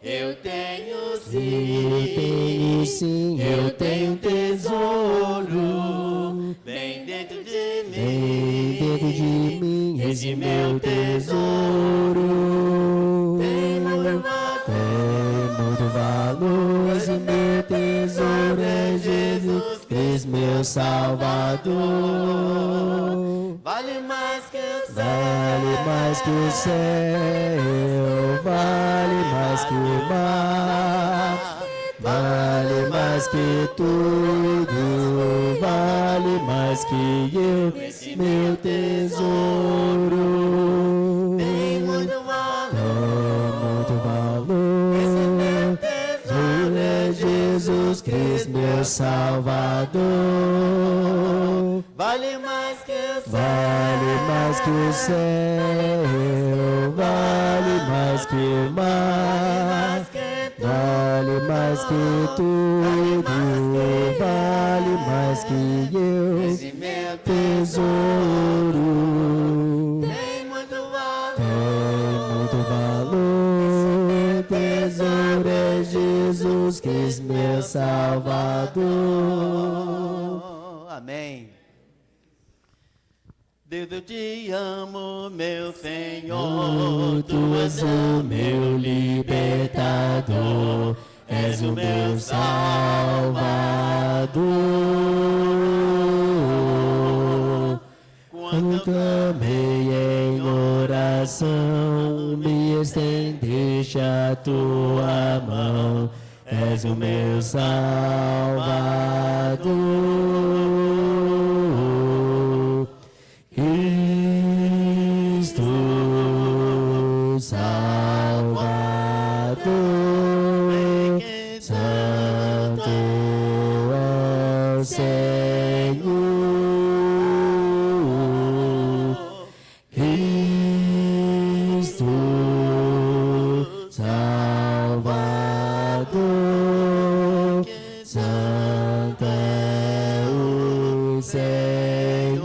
Eu tenho sim, eu tenho tesouro bem dentro de mim, esse meu tesouro tem muito valor, esse meu tesouro é Jesus Cristo, meu Salvador. Vale mais que o céu, vale mais que o céu, vale mais que o mar, vale mais que tudo, vale mais que eu, esse meu tesouro tem muito valor, esse meu tesouro é Jesus Cristo, meu Salvador. Vale mais que o céu, vale mais que o céu, vale mais que o mar, vale mais que tudo, vale mais que eu, esse meu tesouro tem muito valor, tesouro é Jesus Cristo, meu Salvador. Amém. Deus, eu te amo, meu Senhor, Tu és o meu libertador, és o meu Salvador. Quando clamei em oração, me estendeste a Tua mão, és o meu Salvador. Cristo Salvador, Santo é o Senhor. Cristo Salvador, Santo é o Senhor.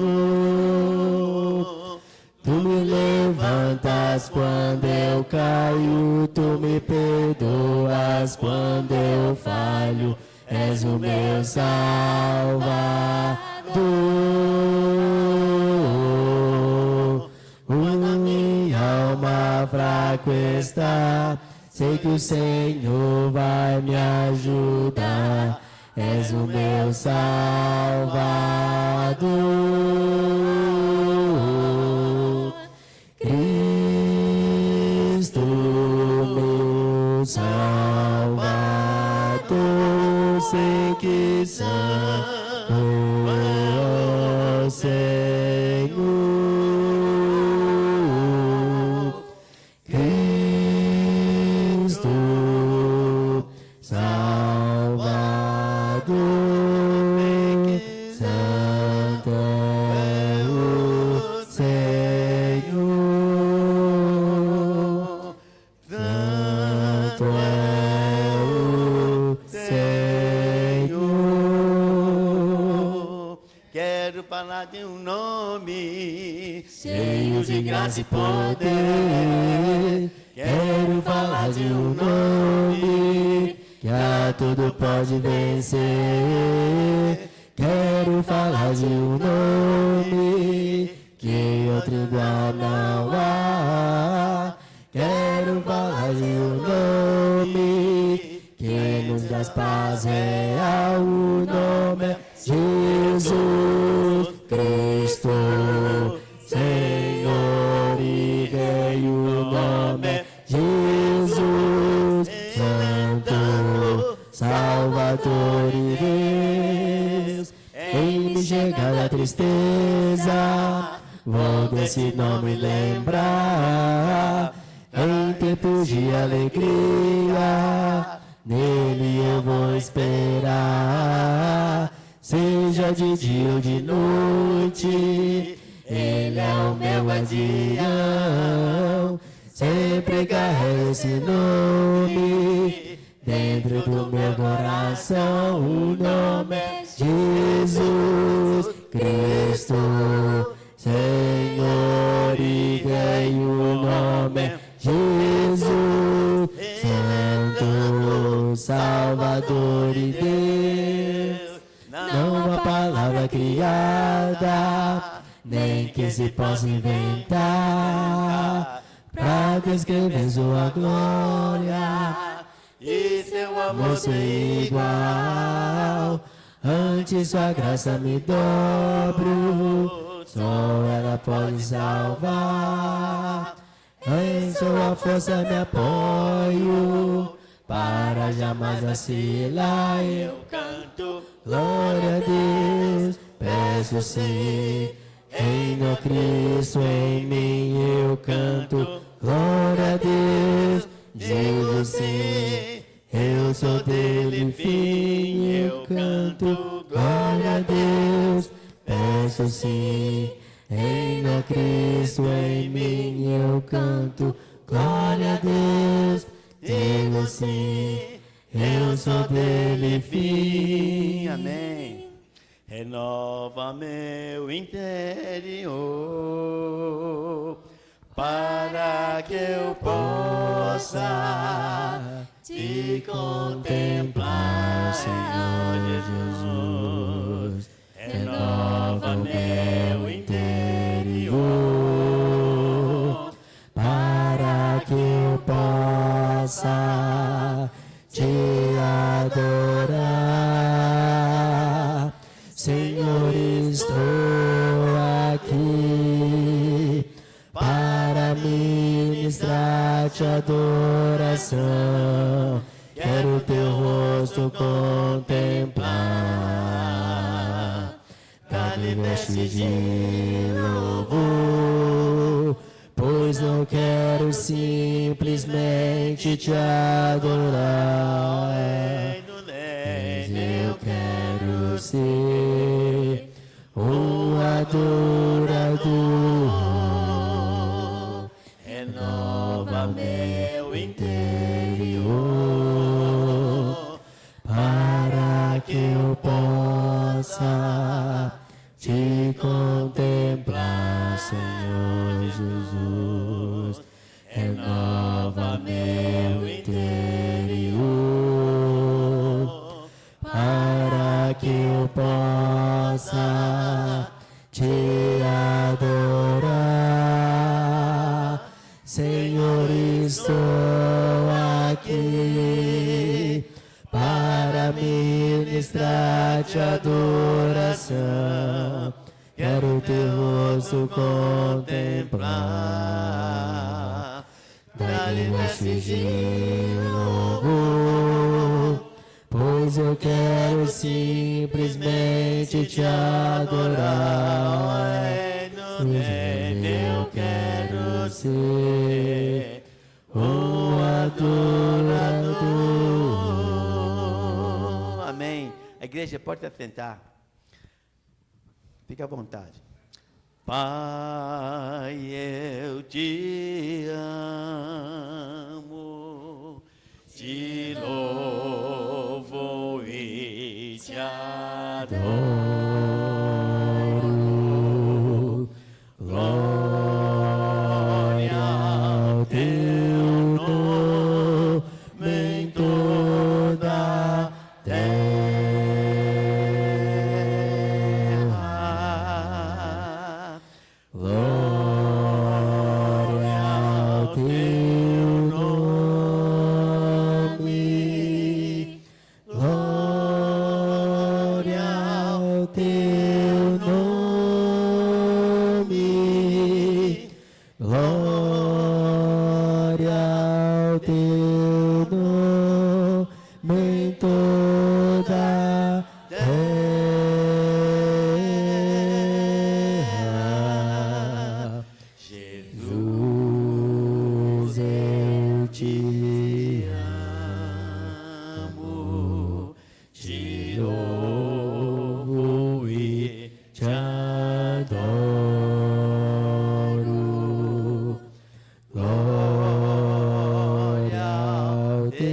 Tu me levantas quando eu caio, Tu me perdoas quando eu falho, és o meu Salvador. Quando a minha alma fraca está, sei que o Senhor vai me ajudar, és o meu Salvador. Cristo, meu Salvador, sei que Santo é o Senhor. Cristo, Salvador, Santo é o Senhor, Santo é o Senhor. Quero falar de um nome cheio de graça e poder. Quero falar de um nome que a tudo pode vencer. Quero falar de um nome que outro igual não há. Quero falar de um nome que nos traz paz real. O nome é Jesus Cristo, Senhor e Rei. O nome é Jesus, Santo, Salvador e Deus. Em me chegar da tristeza, vou desse nome lembrar. Em tempos de alegria, nele eu vou esperar. Seja de dia ou de noite, ele é o meu guardião. Sempre carrego esse nome dentro do meu coração. O nome é Jesus Cristo, Senhor e Rei. O nome é Jesus, Santo, Salvador e Deus. Não há palavra criada, nem que se possa inventar, pra descrever sua glória e seu amor sem igual. Antes sua graça me dobro, só ela pode salvar. Em sua força me apoio, para jamais vacilar. Eu canto glória a Deus, peço sim. Reino Cristo em mim, eu canto glória a Deus, digo sim. Eu sou dele, fim, eu canto glória a Deus, peço sim. Reino Cristo em mim, eu canto glória a Deus, digo sim. Eu sou dele, fim. Amém. Renova meu interior, para que eu possa te contemplar, Senhor Jesus. Renova meu interior, para que eu possa te adorar. Senhor, estou aqui para ministrar-te adoração. Quero teu rosto contemplar. Dá-me vestes de louvor, pois não quero simplesmente te adorar. Mas eu quero ser um adorador. Renova meu interior, para que eu possa te contemplar, Senhor Jesus. Renova meu interior, para que eu possa te adorar. Senhor, estou aqui para ministrar-te adoração. Quero teu rosto contemplar. Dá-lhe vestes de louvor, pois eu quero simplesmente te adorar. Eu quero ser um adorador. Amém. A igreja pode se assentar. Fique à vontade. Pai, eu te amo, te louvo e te adoro. Glória ao teu nome em toda a terra. Glória ao teu nome. Glória ao teu nome. Glória ao teu nome em toda a terra. Jesus, eu te amo, te louvo e te adoro. Glória ao teu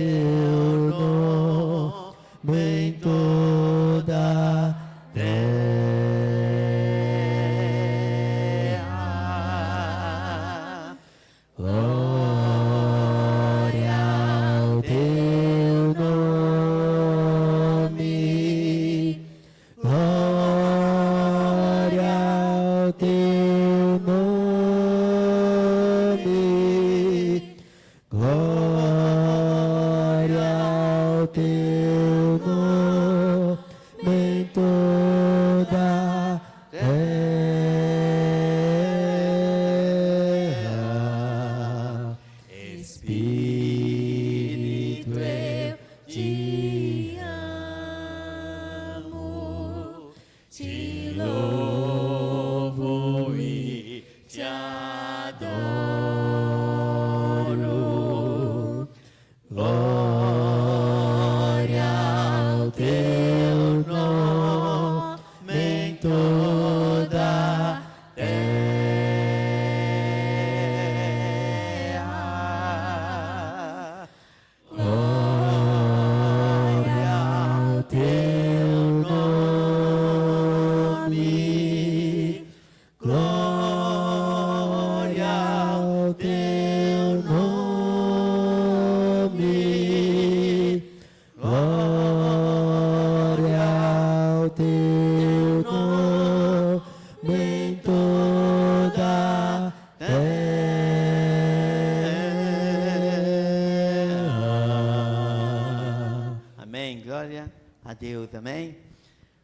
Glória a Deus, amém?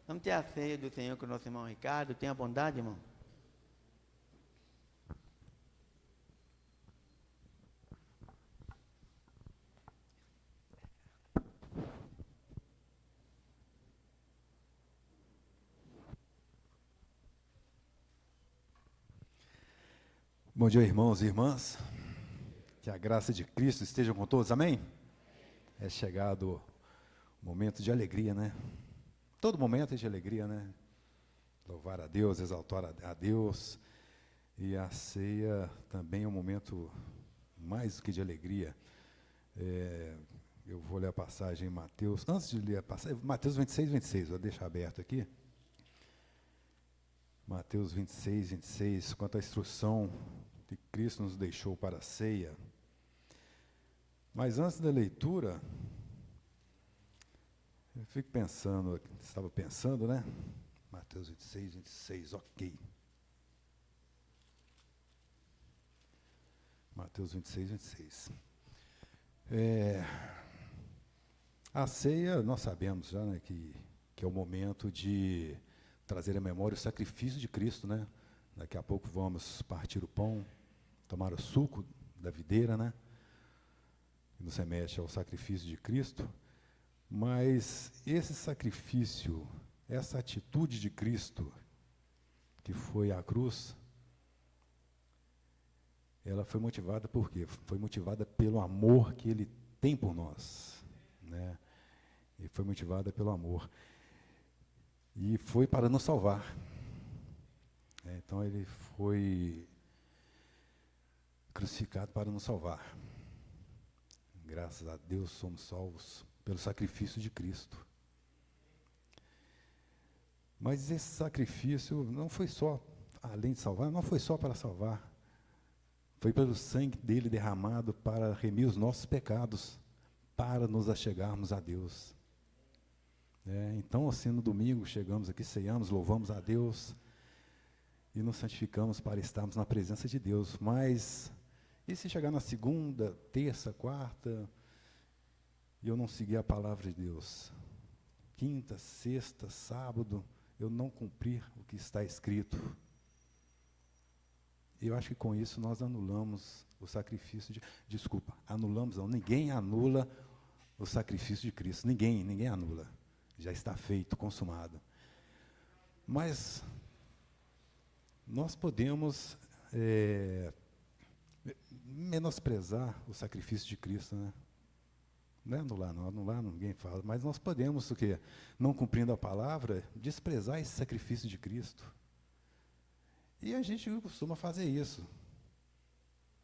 Vamos ter a ceia do Senhor com o nosso irmão Ricardo. Tenha bondade, irmão. Bom dia, irmãos e irmãs. Que a graça de Cristo esteja com todos, amém? É chegado o momento de alegria, né? Todo momento é de alegria, né? Louvar a Deus, exaltar a Deus. E a ceia também é um momento mais do que de alegria. Eu vou ler a passagem em Mateus. Antes de ler a passagem, Mateus 26, 26, vou deixar aberto aqui. Mateus 26, 26, quanto à instrução que Cristo nos deixou para a ceia. Mas antes da leitura, eu fico pensando, estava pensando, né? Mateus 26, 26, ok. Mateus 26, 26. A ceia, nós sabemos já, né, que é o momento de trazer à memória o sacrifício de Cristo, né? Daqui a pouco vamos partir o pão, tomar o suco da videira, né? Que nos remete ao sacrifício de Cristo. Mas esse sacrifício, essa atitude de Cristo, que foi à cruz, ela foi motivada por quê? Foi motivada pelo amor que Ele tem por nós, né? E foi motivada pelo amor. E foi para nos salvar. Então Ele foi crucificado para nos salvar. Graças a Deus somos salvos pelo sacrifício de Cristo. Mas esse sacrifício não foi só, além de salvar, não foi só para salvar. Foi pelo sangue dele derramado para remir os nossos pecados, para nos achegarmos a Deus. Então, assim, no domingo, chegamos aqui, ceiamos, louvamos a Deus e nos santificamos para estarmos na presença de Deus. Mas, e se chegar na segunda, terça, quarta, e eu não seguir a palavra de Deus? Quinta, sexta, sábado, eu não cumprir o que está escrito. Eu acho que com isso nós anulamos o sacrifício de... Desculpa, anulamos não, ninguém anula o sacrifício de Cristo, ninguém anula. Já está feito, consumado. Mas nós podemos menosprezar o sacrifício de Cristo, né? Não é anular ninguém fala, mas nós podemos, o quê? Não cumprindo a palavra, desprezar esse sacrifício de Cristo. E a gente costuma fazer isso.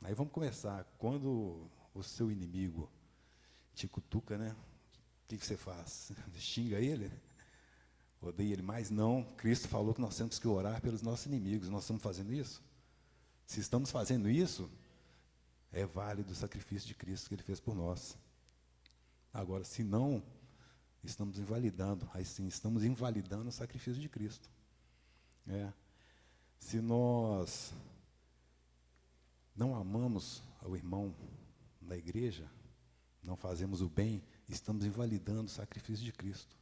Aí vamos começar. Quando o seu inimigo te cutuca, né? O que você faz? Xinga ele? Odeia ele mais? Não. Cristo falou que nós temos que orar pelos nossos inimigos. Nós estamos fazendo isso? Se estamos fazendo isso, é válido o sacrifício de Cristo que Ele fez por nós. Agora, se não, estamos invalidando. Aí sim, estamos invalidando o sacrifício de Cristo. Se nós não amamos ao irmão na igreja, não fazemos o bem, estamos invalidando o sacrifício de Cristo.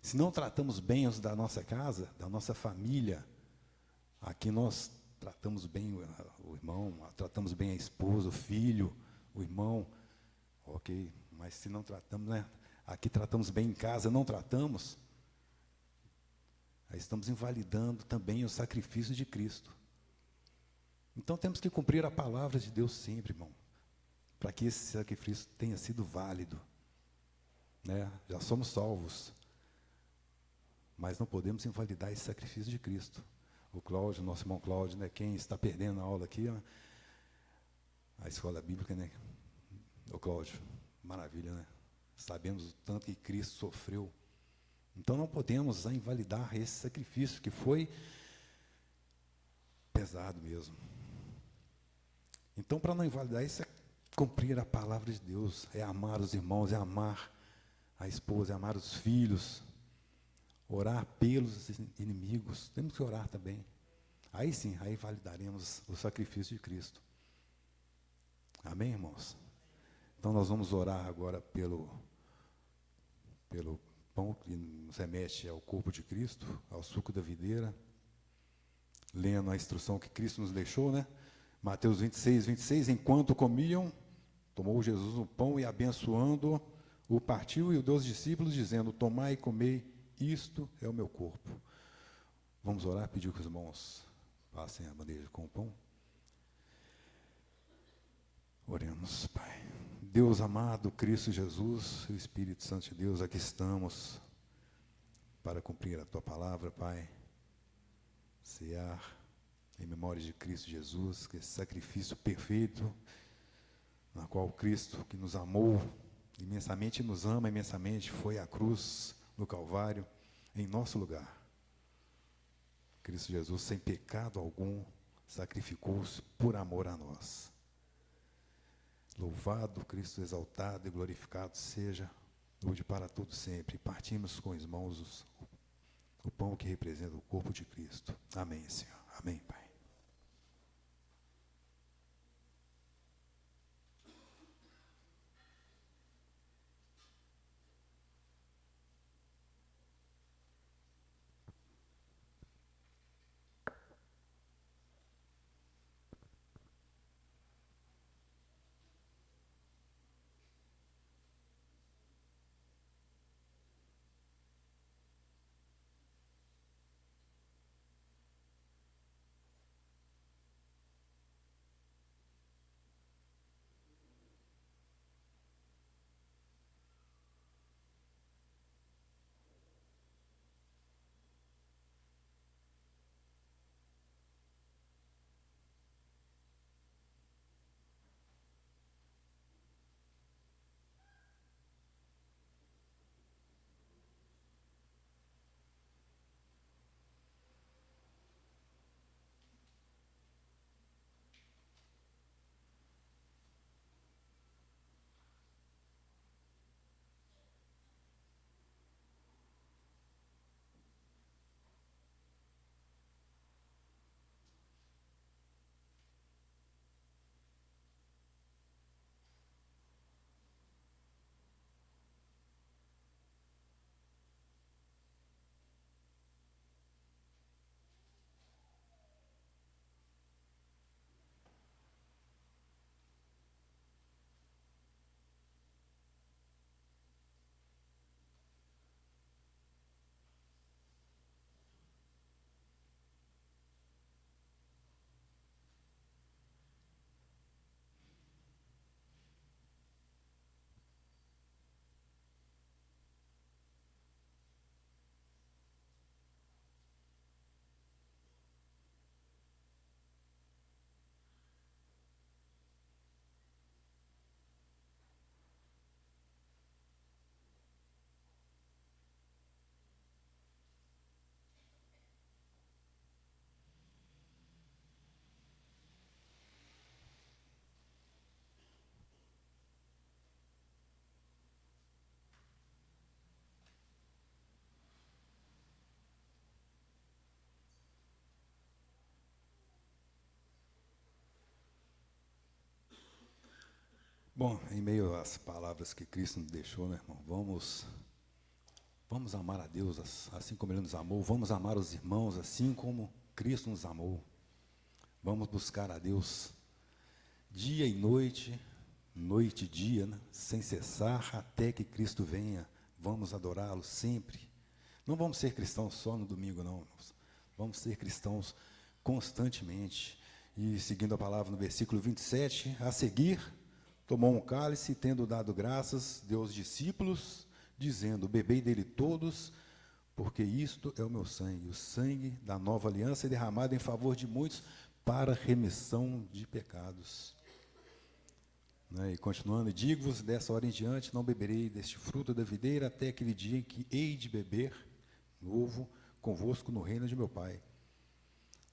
Se não tratamos bem os da nossa casa, da nossa família, aqui nós tratamos bem o irmão, tratamos bem a esposa, o filho, o irmão, ok, mas se não tratamos, né? Aqui tratamos bem em casa, não tratamos, aí estamos invalidando também o sacrifício de Cristo. Então temos que cumprir a palavra de Deus sempre, irmão, para que esse sacrifício tenha sido válido. Já somos salvos, mas não podemos invalidar esse sacrifício de Cristo. O Cláudio, nosso irmão Cláudio, né, quem está perdendo a aula aqui, a escola bíblica, né? O Cláudio, maravilha, né? Sabemos o tanto que Cristo sofreu. Então não podemos invalidar esse sacrifício que foi pesado mesmo. Então, para não invalidar isso, é cumprir a palavra de Deus, é amar os irmãos, é amar a esposa, é amar os filhos, orar pelos inimigos. Temos que orar também. Aí sim, aí validaremos o sacrifício de Cristo. Amém, irmãos? Então nós vamos orar agora pelo pão que nos remete ao corpo de Cristo, ao suco da videira, lendo a instrução que Cristo nos deixou, né? Mateus 26, enquanto comiam, tomou Jesus o pão e, abençoando, o partiu e o deu aos discípulos, dizendo: tomai e comei, isto é o meu corpo. Vamos orar, pedir que os irmãos passem a bandeja com o pão. Oremos, Pai. Deus amado, Cristo Jesus, o Espírito Santo de Deus, aqui estamos para cumprir a Tua palavra, Pai. Cear em memória de Cristo Jesus, que esse sacrifício perfeito, na qual Cristo, que nos amou imensamente, nos ama imensamente, foi à cruz, no Calvário, em nosso lugar. Cristo Jesus, sem pecado algum, sacrificou-se por amor a nós. Louvado, Cristo exaltado e glorificado seja, hoje para todo sempre. Partimos com as mãos o pão que representa o corpo de Cristo. Amém, Senhor. Amém, Pai. Bom, em meio às palavras que Cristo nos deixou, né, irmão, vamos amar a Deus assim como Ele nos amou, vamos amar os irmãos assim como Cristo nos amou. Vamos buscar a Deus dia e noite, noite e dia, né, sem cessar, até que Cristo venha. Vamos adorá-lo sempre. Não vamos ser cristãos só no domingo, não, irmãos. Vamos ser cristãos constantemente. E seguindo a palavra no versículo 27, a seguir, tomou um cálice, tendo dado graças, deu aos discípulos, dizendo: bebei dele todos, porque isto é o meu sangue, o sangue da nova aliança derramado em favor de muitos para remissão de pecados. Né? E continuando, digo-vos, dessa hora em diante não beberei deste fruto da videira até aquele dia em que hei de beber novo convosco no reino de meu Pai.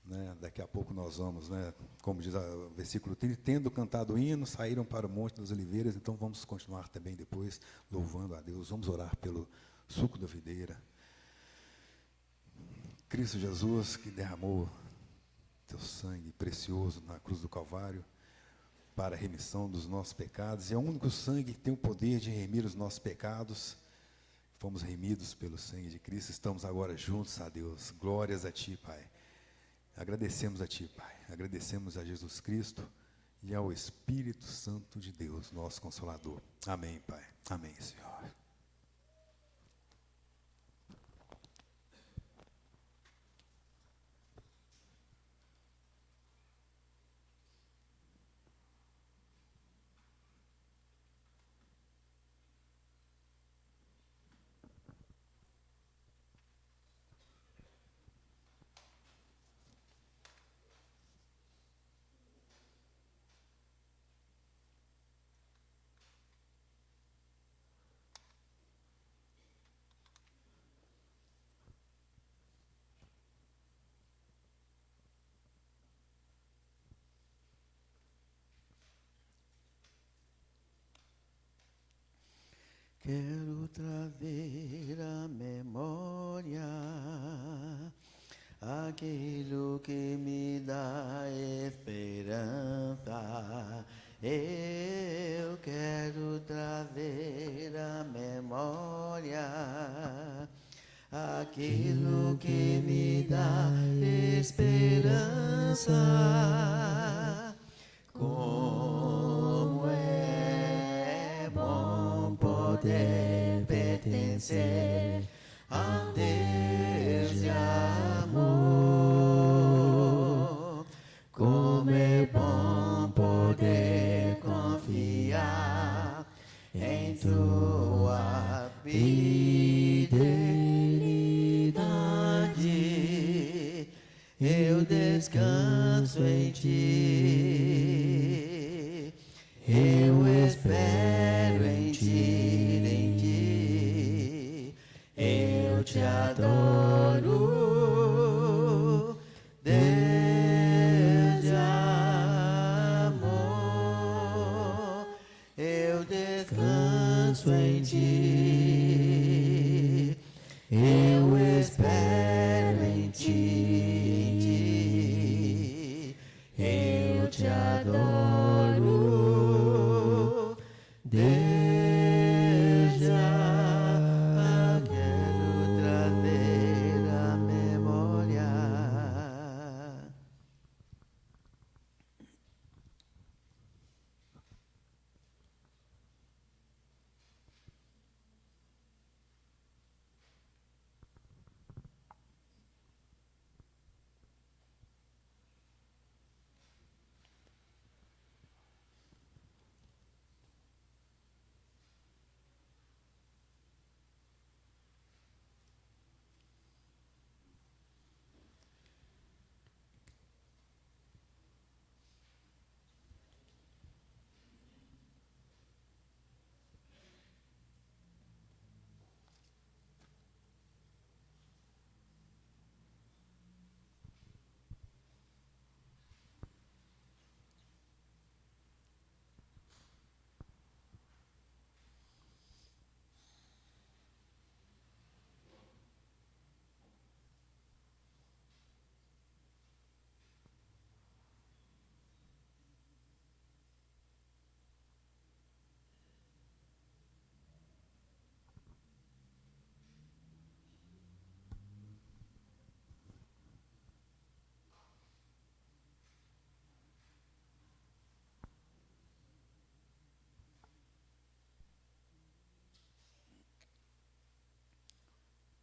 Né, daqui a pouco nós vamos, né, como diz o versículo 30, tendo cantado o hino, saíram para o Monte das Oliveiras. Então vamos continuar também depois louvando a Deus. Vamos orar pelo suco da videira. Cristo Jesus, que derramou teu sangue precioso na cruz do Calvário para a remissão dos nossos pecados, e é o único sangue que tem o poder de remir os nossos pecados, fomos remidos pelo sangue de Cristo, estamos agora juntos a Deus. Glórias a Ti, Pai. Agradecemos a Ti, Pai. Agradecemos a Jesus Cristo e ao Espírito Santo de Deus, nosso Consolador. Amém, Pai. Amém, Senhor. Quero trazer à memória aquilo que me dá esperança. Eu quero trazer à memória aquilo que me dá esperança. Como é bom poder pertencer a Deus de amor. Como é bom poder confiar em tua fidelidade. Eu descanso em ti. Eu espero em ti, eu te adoro, Deus de amor. Eu descanso em ti, eu espero em ti, eu te adoro. Deus já quero trazer à memória.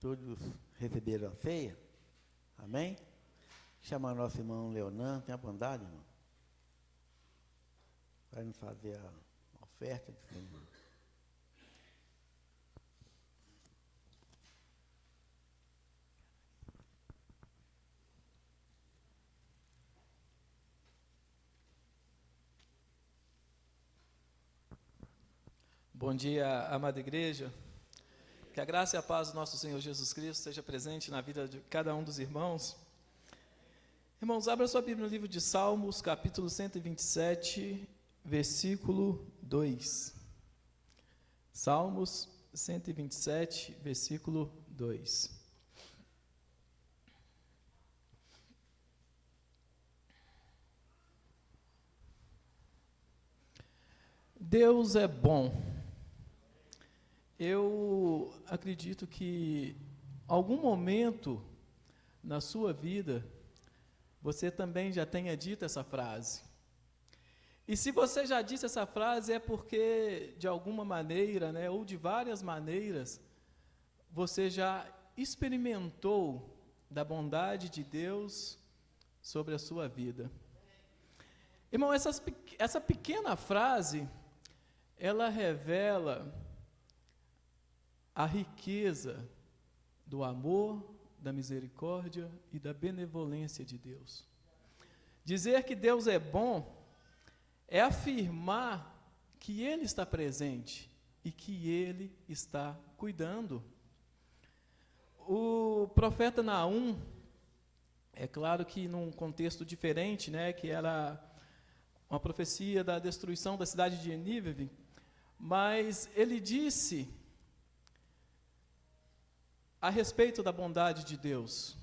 Todos receberam a ceia? Amém? Chama nosso irmão Leonan, tenha bondade, irmão. Vai nos fazer a oferta de Senhor. Bom dia, amada igreja. Que a graça e a paz do nosso Senhor Jesus Cristo seja presente na vida de cada um dos irmãos. Irmãos, abra sua Bíblia no livro de Salmos, capítulo 127, versículo 2. Salmos 127, versículo 2. Deus é bom. eu acredito que algum momento na sua vida você também já tenha dito essa frase. E se você já disse essa frase é porque de alguma maneira, né, ou de várias maneiras, você já experimentou da bondade de Deus sobre a sua vida. Irmão, essa pequena frase, ela revela a riqueza do amor, da misericórdia e da benevolência de Deus. Dizer que Deus é bom é afirmar que Ele está presente e que Ele está cuidando. O profeta Naum, é claro que num contexto diferente, né, que era uma profecia da destruição da cidade de Nínive, mas ele disse a respeito da bondade de Deus.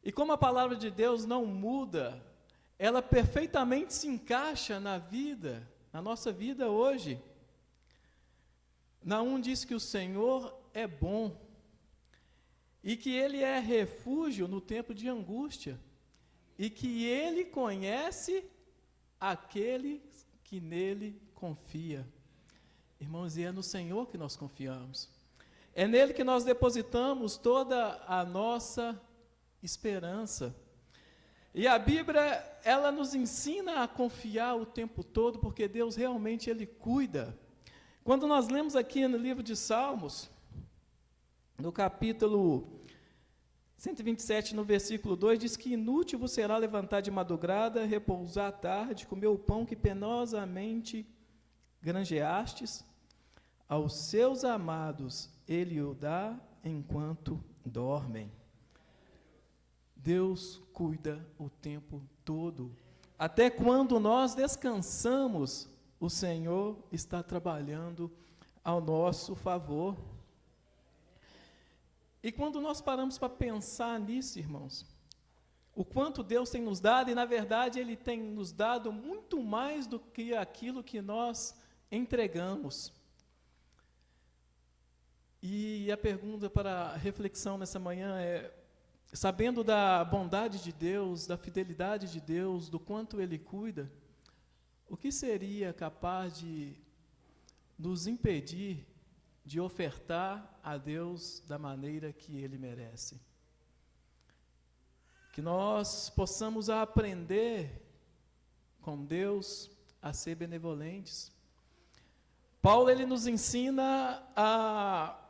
E como a palavra de Deus não muda, ela perfeitamente se encaixa na vida, na nossa vida hoje. Naum diz que o Senhor é bom e que Ele é refúgio no tempo de angústia e que Ele conhece aquele que nele confia. Irmãos, e é no Senhor que nós confiamos. É nele que nós depositamos toda a nossa esperança. E a Bíblia, ela nos ensina a confiar o tempo todo, porque Deus realmente, Ele cuida. Quando nós lemos aqui no livro de Salmos, no capítulo 127, no versículo 2, diz que inútil vos será levantar de madrugada, repousar à tarde, comer o pão que penosamente granjeastes, aos seus amados Ele o dá enquanto dormem. Deus cuida o tempo todo. Até quando nós descansamos, o Senhor está trabalhando ao nosso favor. E quando nós paramos para pensar nisso, irmãos, o quanto Deus tem nos dado, e na verdade Ele tem nos dado muito mais do que aquilo que nós entregamos. E a pergunta para a reflexão nessa manhã é: sabendo da bondade de Deus, da fidelidade de Deus, do quanto Ele cuida, o que seria capaz de nos impedir de ofertar a Deus da maneira que Ele merece? Que nós possamos aprender com Deus a ser benevolentes. Paulo, ele nos ensina a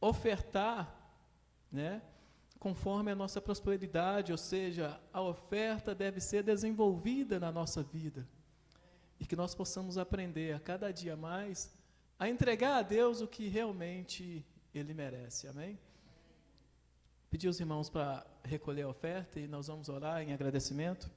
ofertar, né, conforme a nossa prosperidade, ou seja, a oferta deve ser desenvolvida na nossa vida, e que nós possamos aprender a cada dia mais a entregar a Deus o que realmente Ele merece, amém? Pedir os irmãos para recolher a oferta e nós vamos orar em agradecimento.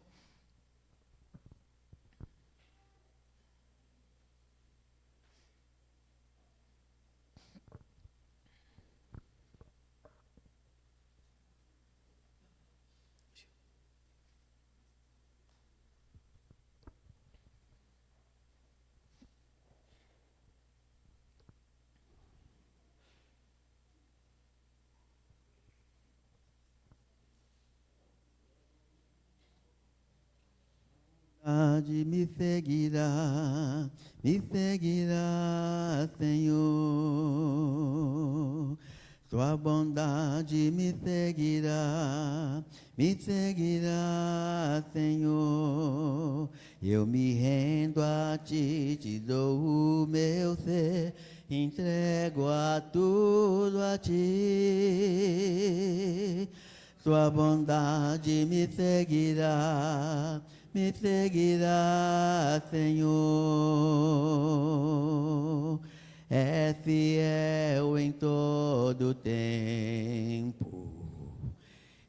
Me seguirá, Senhor. Tua bondade me seguirá, Senhor. Eu me rendo a Ti, te dou o meu ser, entrego a tudo a Ti. Tua bondade me seguirá, Senhor. É fiel em todo tempo,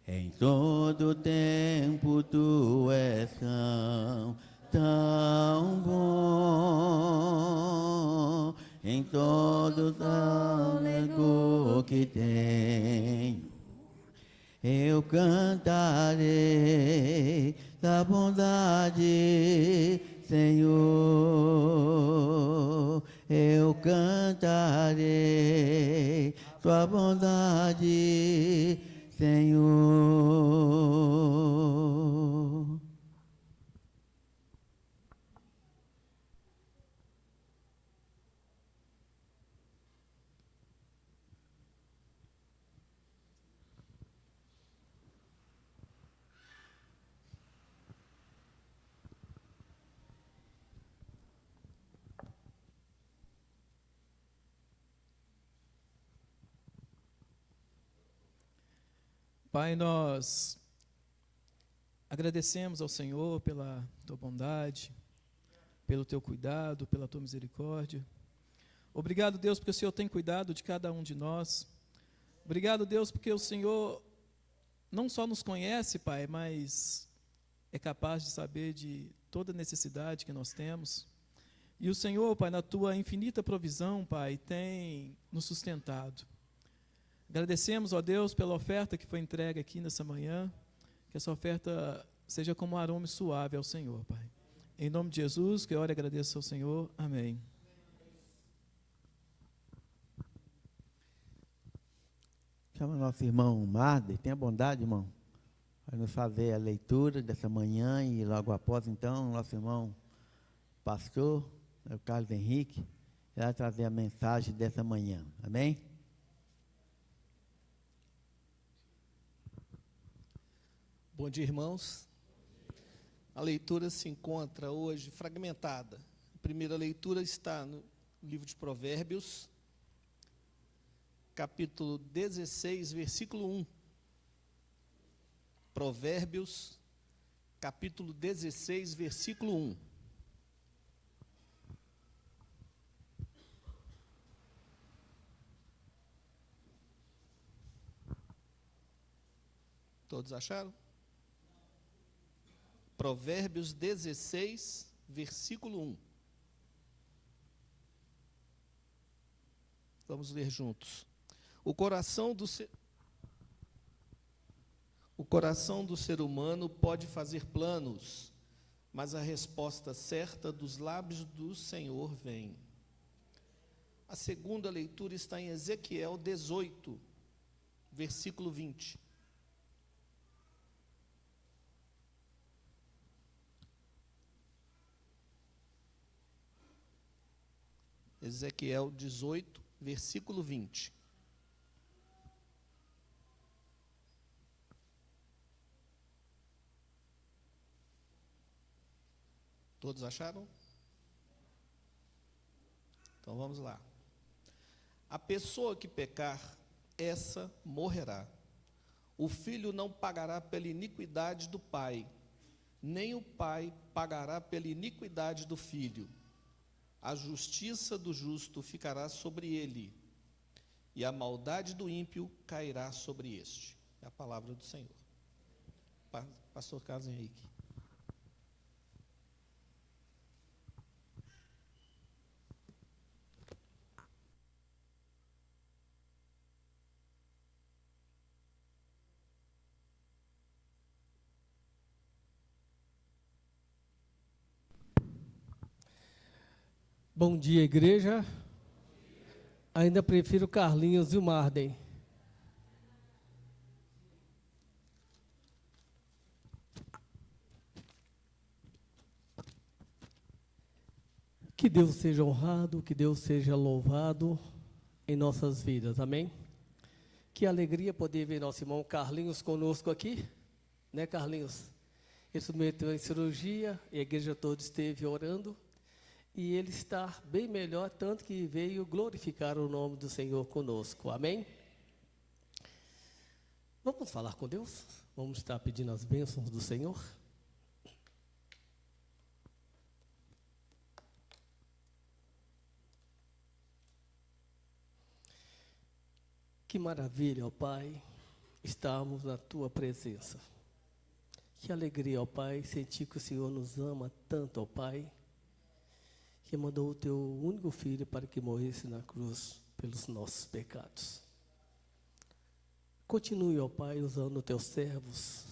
em todo tempo Tu és tão bom, em todo âmago que tenho. Eu cantarei da bondade, Senhor. eu cantarei tua bondade, Senhor. Pai, nós agradecemos ao Senhor pela tua bondade, pelo teu cuidado, pela tua misericórdia. Obrigado, Deus, porque o Senhor tem cuidado de cada um de nós. Obrigado, Deus, porque o Senhor não só nos conhece, Pai, mas é capaz de saber de toda necessidade que nós temos. E o Senhor, Pai, na tua infinita provisão, Pai, tem nos sustentado. Agradecemos, ó Deus, pela oferta que foi entregue aqui nessa manhã, que essa oferta seja como um aroma suave ao Senhor, Pai. Em nome de Jesus, que eu oro e agradeço ao Senhor. Amém. Chama nosso irmão Marder, tenha bondade, irmão, para nos fazer a leitura dessa manhã e logo após, então, nosso irmão pastor, o Carlos Henrique, vai trazer a mensagem dessa manhã. Amém? Bom dia, irmãos. A leitura se encontra hoje fragmentada. A primeira leitura está no livro de Provérbios, capítulo 16, versículo 1. Provérbios, capítulo 16, versículo 1. Todos acharam? Provérbios 16, versículo 1. Vamos ler juntos. O coração do ser humano pode fazer planos, mas a resposta certa dos lábios do Senhor vem. A segunda leitura está em Ezequiel 18, versículo 20. Ezequiel 18, versículo 20. Todos acharam? Então vamos lá. A pessoa que pecar, essa morrerá. O filho não pagará pela iniquidade do pai, nem o pai pagará pela iniquidade do filho. A justiça do justo ficará sobre ele, e a maldade do ímpio cairá sobre este. É a palavra do Senhor. Pastor Carlos Henrique. Bom dia, igreja. Ainda prefiro Carlinhos e o Marden. Que Deus seja honrado, que Deus seja louvado em nossas vidas, amém? Que alegria poder ver nosso irmão Carlinhos conosco aqui, né, Carlinhos? Ele se submeteu em cirurgia e a igreja toda esteve orando. E ele está bem melhor, tanto que veio glorificar o nome do Senhor conosco. Amém? Vamos falar com Deus? Vamos estar pedindo as bênçãos do Senhor? Que maravilha, ó Pai, estarmos na Tua presença. Que alegria, ó Pai, sentir que o Senhor nos ama tanto, ó Pai, que mandou o Teu único Filho para que morresse na cruz pelos nossos pecados. Continue, ó Pai, usando os Teus servos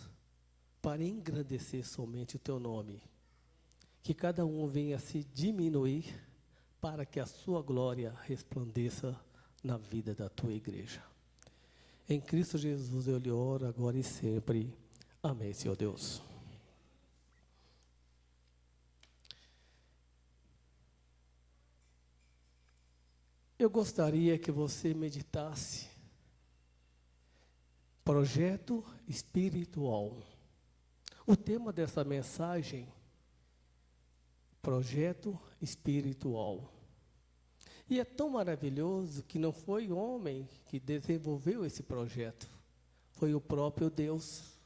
para engrandecer somente o Teu nome. Que cada um venha se diminuir para que a sua glória resplandeça na vida da tua igreja. Em Cristo Jesus eu lhe oro agora e sempre. Amém, Senhor Deus. Eu gostaria que você meditasse projeto espiritual. O tema dessa mensagem, projeto espiritual. E é tão maravilhoso que não foi homem que desenvolveu esse projeto, foi o próprio Deus.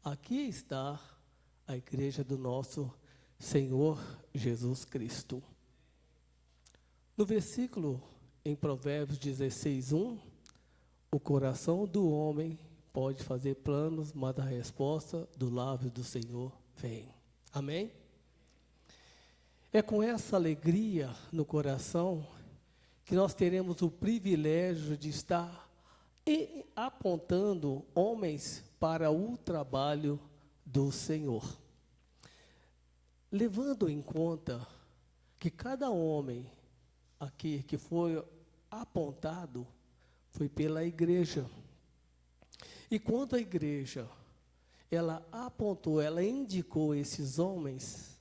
Aqui está a igreja do nosso Senhor Jesus Cristo. No versículo em Provérbios 16:1, o coração do homem pode fazer planos, mas a resposta do lábio do Senhor vem. Amém? É com essa alegria no coração que nós teremos o privilégio de estar apontando homens para o trabalho do Senhor. Levando em conta que cada homem aqui que foi apontado foi pela igreja. E quando a igreja, ela apontou, ela indicou esses homens,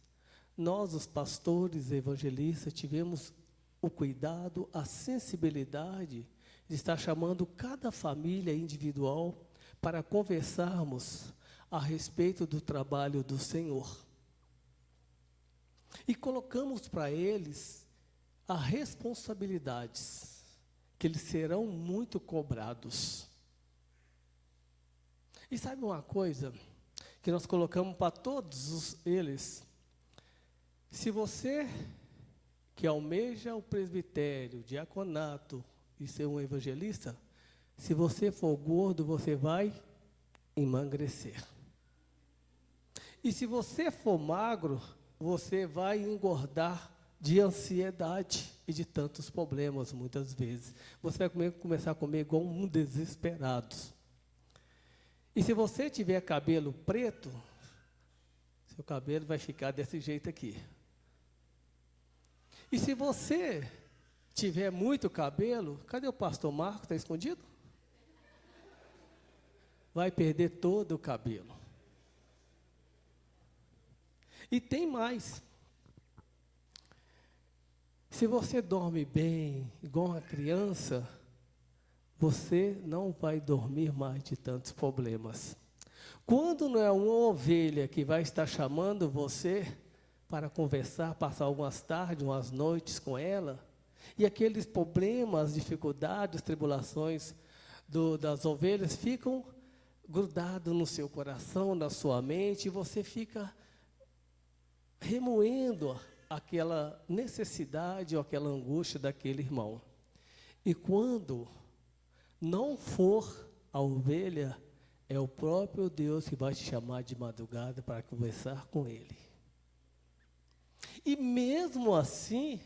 nós, os pastores evangelistas, tivemos o cuidado, a sensibilidade de estar chamando cada família individual para conversarmos a respeito do trabalho do Senhor. E colocamos para eles as responsabilidades, que eles serão muito cobrados. E sabe uma coisa que nós colocamos para todos eles? Se você que almeja o presbitério, diaconato e ser um evangelista, se você for gordo, você vai emagrecer. E se você for magro, você vai engordar de ansiedade e de tantos problemas, muitas vezes. Você vai começar a comer igual um desesperado. E se você tiver cabelo preto, seu cabelo vai ficar desse jeito aqui. E se você tiver muito cabelo, cadê o pastor Marcos? Está escondido? Vai perder todo o cabelo. E tem mais. Se você dorme bem, igual uma criança, você não vai dormir mais de tantos problemas. Quando não é uma ovelha que vai estar chamando você para conversar, passar algumas tardes, umas noites com ela, e aqueles problemas, dificuldades, tribulações das ovelhas ficam grudados no seu coração, na sua mente, e você fica remoendo aquela necessidade ou aquela angústia daquele irmão. E quando não for a ovelha, é o próprio Deus que vai te chamar de madrugada para conversar com ele. E mesmo assim,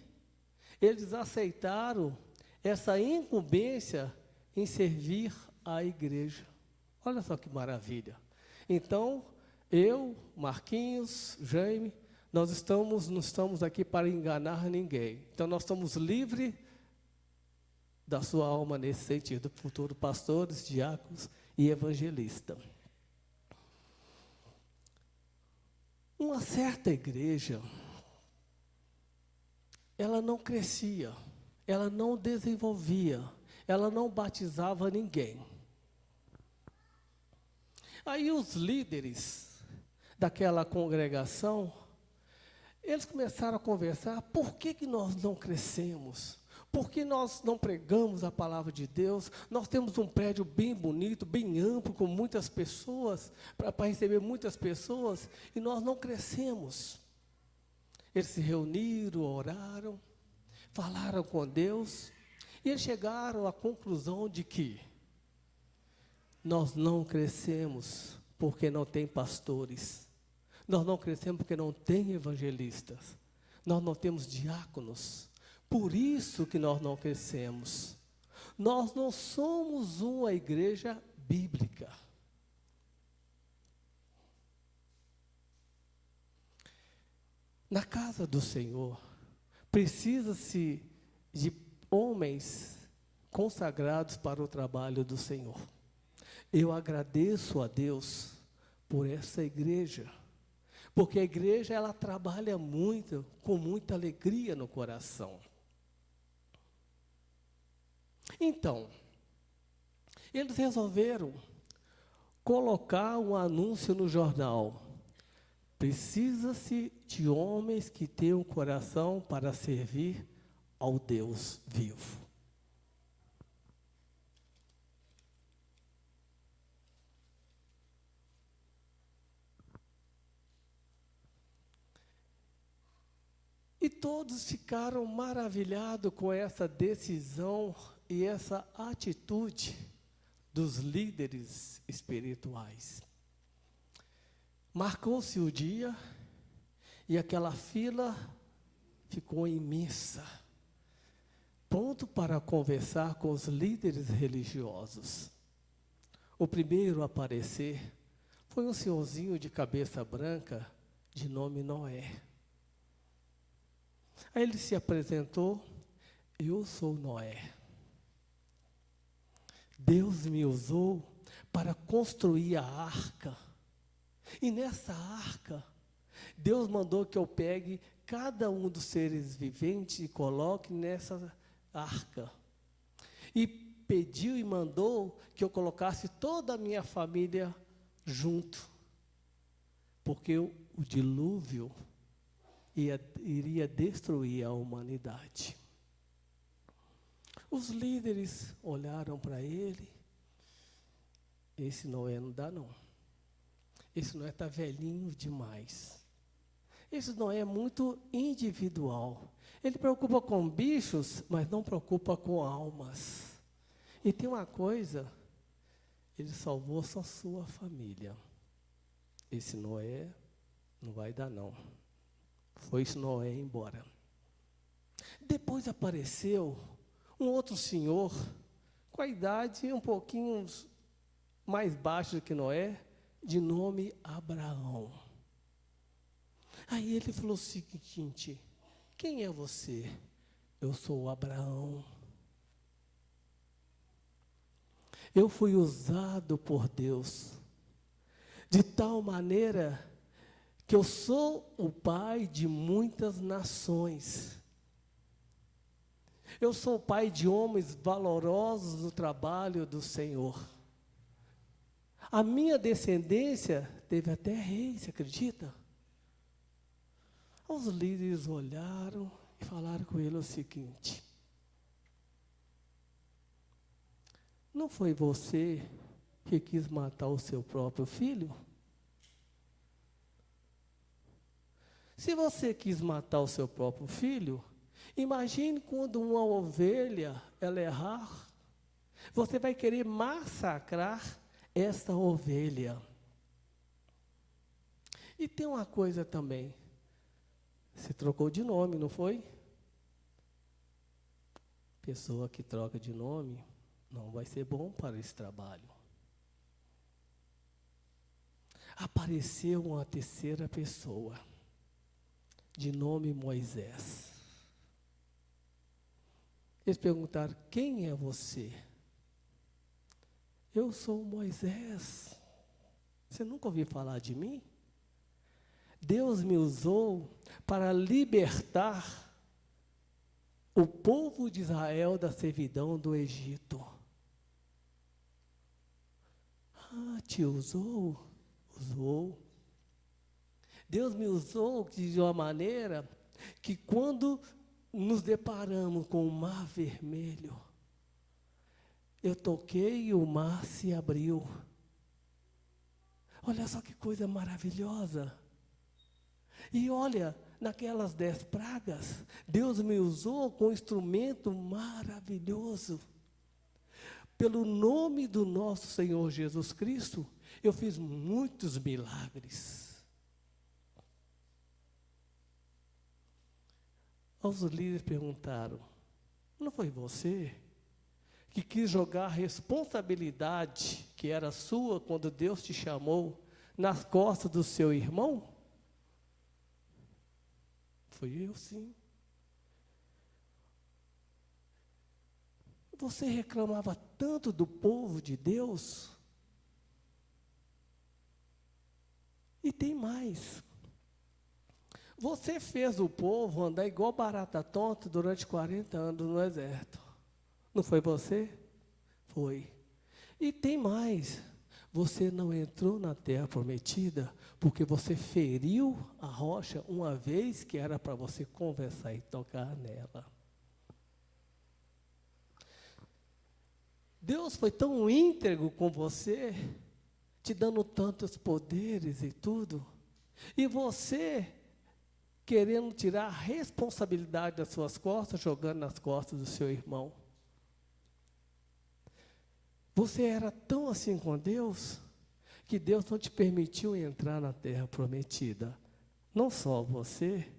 eles aceitaram essa incumbência em servir a igreja. Olha só que maravilha. Então, eu, Marquinhos, Jaime, nós não estamos aqui para enganar ninguém. Então, nós estamos livres da sua alma nesse sentido, futuros pastores, diáconos e evangelistas. Uma certa igreja, ela não crescia, ela não desenvolvia, ela não batizava ninguém. Aí os líderes daquela congregação, eles começaram a conversar, por que nós não crescemos? Por que nós não pregamos a palavra de Deus? Nós temos um prédio bem bonito, bem amplo, com muitas pessoas, para receber muitas pessoas, e nós não crescemos. Eles se reuniram, oraram, falaram com Deus, e eles chegaram à conclusão de que nós não crescemos porque não tem pastores. Nós não crescemos porque não tem evangelistas. Nós não temos diáconos. Por isso que nós não crescemos. Nós não somos uma igreja bíblica. Na casa do Senhor, Precisa-se de homens consagrados para o trabalho do Senhor. Eu agradeço a Deus por essa igreja, porque a igreja ela trabalha muito, com muita alegria no coração. Então, eles resolveram colocar um anúncio no jornal. Precisa-se de homens que tenham coração para servir ao Deus vivo. E todos ficaram maravilhados com essa decisão e essa atitude dos líderes espirituais. Marcou-se o dia e aquela fila ficou imensa, pronto para conversar com os líderes religiosos. O primeiro a aparecer foi um senhorzinho de cabeça branca, de nome Noé. Aí ele se apresentou: eu sou Noé. Deus me usou para construir a arca. E nessa arca, Deus mandou que eu pegue cada um dos seres viventes e coloque nessa arca. E pediu e mandou que eu colocasse toda a minha família junto. Porque o dilúvio iria destruir a humanidade. Os líderes olharam para ele. Esse Noé não dá não. Esse Noé está velhinho demais. Esse Noé é muito individual. Ele preocupa com bichos, mas não preocupa com almas. E tem uma coisa, ele salvou só sua família. Esse Noé não vai dar não. Foi esse Noé embora. Depois apareceu um outro senhor, com a idade um pouquinho mais baixa do que Noé, de nome Abraão. Aí ele falou o seguinte: quem é você? Eu sou Abraão. Eu fui usado por Deus de tal maneira que eu sou o pai de muitas nações. Eu sou o pai de homens valorosos no trabalho do Senhor. A minha descendência teve até rei, você acredita? Os líderes olharam e falaram com ele o seguinte: não foi você que quis matar o seu próprio filho? Se você quis matar o seu próprio filho, imagine quando uma ovelha ela errar, você vai querer massacrar essa ovelha. E tem uma coisa também, você trocou de nome, não foi? Pessoa que troca de nome não vai ser bom para esse trabalho. Apareceu uma terceira pessoa, de nome Moisés. Eles perguntaram: quem é você? Eu sou Moisés. Você nunca ouviu falar de mim? Deus me usou para libertar o povo de Israel da servidão do Egito. Ah, te usou? Usou. Deus me usou de uma maneira que quando nos deparamos com o mar vermelho, eu toquei e o mar se abriu. Olha só que coisa maravilhosa. E olha, naquelas 10 pragas, Deus me usou com um instrumento maravilhoso. Pelo nome do nosso Senhor Jesus Cristo, eu fiz muitos milagres. Os líderes perguntaram: não foi você que quis jogar a responsabilidade que era sua quando Deus te chamou nas costas do seu irmão? Foi eu, sim. você reclamava tanto do povo de Deus. E tem mais. Você fez o povo andar igual barata tonta durante 40 anos no exército. Não foi você? Foi. E tem mais. Você não entrou na terra prometida porque você feriu a rocha uma vez que era para você conversar e tocar nela. Deus foi tão íntegro com você, te dando tantos poderes e tudo, e você querendo tirar a responsabilidade das suas costas, jogando nas costas do seu irmão. Você era tão assim com Deus, que Deus não te permitiu entrar na terra prometida. Não só você,